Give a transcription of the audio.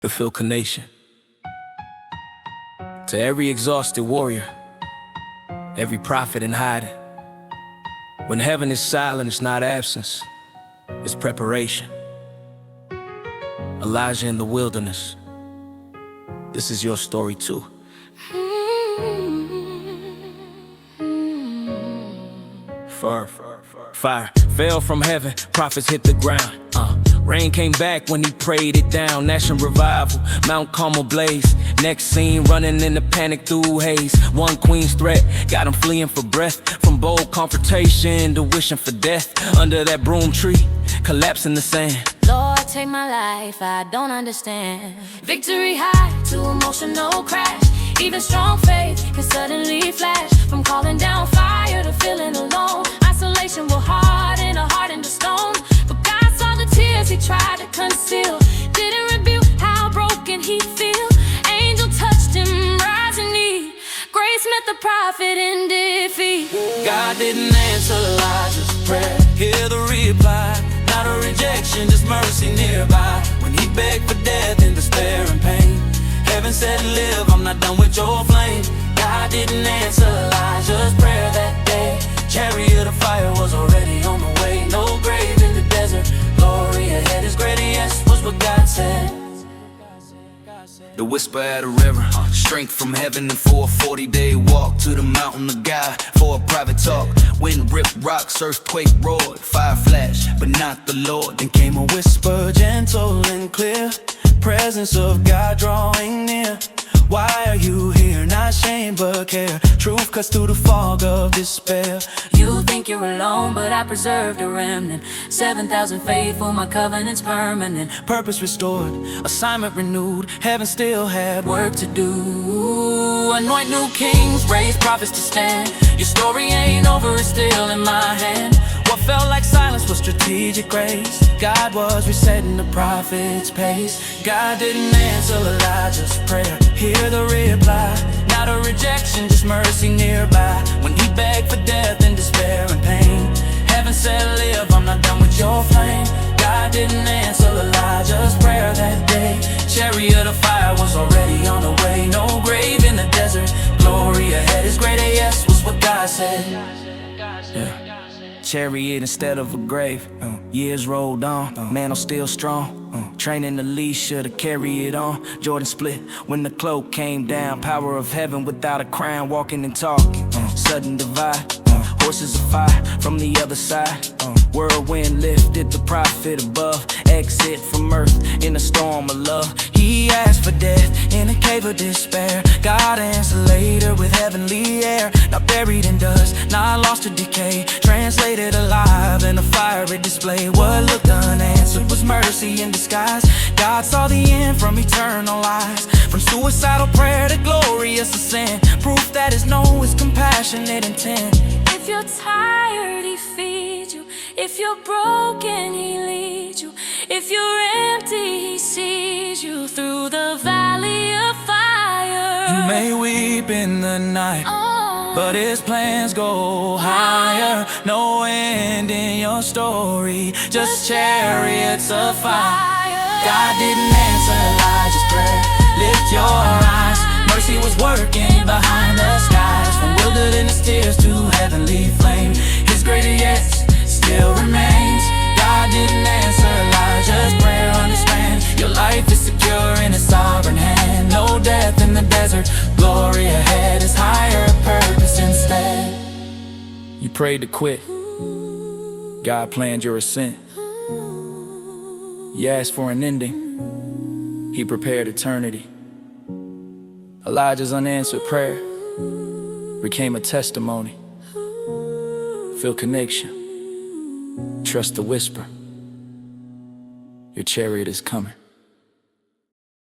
The Philconnexion. To every exhausted warrior, every prophet in hiding, when heaven is silent, it's not absence, it's preparation. Elijah in the wilderness, this is your story too. Fire fell from heaven, prophets hit the ground. Rain came back when he prayed it down. National revival, Mount Carmel blaze. Next scene, running in the panic through haze. One queen's threat got him fleeing for breath. From bold confrontation to wishing for death. Under that broom tree, collapsing the sand. Lord, take my life, I don't understand. Victory high to emotional crash. Even strong faith can suddenly flash. From calling down fire to feeling alone. Isolation will harden a heart into stone. But God saw the tears he tried to conceal. Didn't rebuke how broken he'd feel. Angel touched him, rising knee. Grace met the prophet in defeat. God didn't answer Elijah's prayer. Hear the reply, not a rejection, just mercy nearby. When he begged for death in despair and pain, heaven said, live, I'm not done with your flame. God didn't answer Elijah's prayer that day. Chariot of fire was already on the way. No grave in the desert, glory ahead is greater, yes, was what God said. The whisper at a river, strength from heaven, and for a 40-day walk to the mountain of God for a private talk. Wind ripped rocks, earthquake roared, fire flashed, but not the Lord. Then came a whisper, gentle and clear, presence of God drawing near. Why are you here? Not shame but care. Truth cuts through the fog of despair. You think you're alone, but I preserved a remnant. 7,000 faithful, my covenant's permanent. Purpose restored, assignment renewed. Heaven still had work to do. Anoint new kings, raise prophets to stand. Your story ain't over, it's still in my hand. What felt like silence was strategic grace. God was resetting the prophet's pace. God didn't answer Elijah's prayer. Hear the reply, not a rejection, just mercy nearby. When he begged for death in despair and pain, heaven said, live, I'm not done with your flame. God didn't answer Elijah's prayer that day. Chariot of fire was already on the way. No grave in the desert, glory ahead is greater, yes, was what God said. Yeah. Chariot instead of a grave. Years rolled on, man, I'm still strong. Training the Alicia to carry it on. Jordan split when the cloak came down. Power of heaven without a crown, walking and talking. Sudden divide, horses of fire from the other side. Whirlwind lifted the prophet above. Exit from earth in a storm of love. He asked for death in a cave of despair. God answered later with heavenly air. Not buried in dust, not lost to decay. Translated alive in a fiery display. What looked unanswered was mercy in disguise. God saw the end from eternal eyes. From suicidal prayer to glorious ascent. Proof that his no is compassionate intent. If you're tired, he feeds you. If you're broken, he leads you. If you're empty, he sees you through the valley of fire. You may weep in the night, but his plans go higher. No end in your story, just chariots of fire. God didn't answer Elijah's prayer. Lift your eyes, mercy was working behind the skies. From wilderness tears to heavenly flame, his greater yes still remains. God didn't answer Elijah's prayer, understand. Your life is secure in his sovereign hand. No death in the desert, glory ahead is higher purpose instead. You prayed to quit, God planned your ascent. You asked for an ending, he prepared eternity. Elijah's unanswered prayer became a testimony. Philconnexion, trust the whisper, your chariot is coming.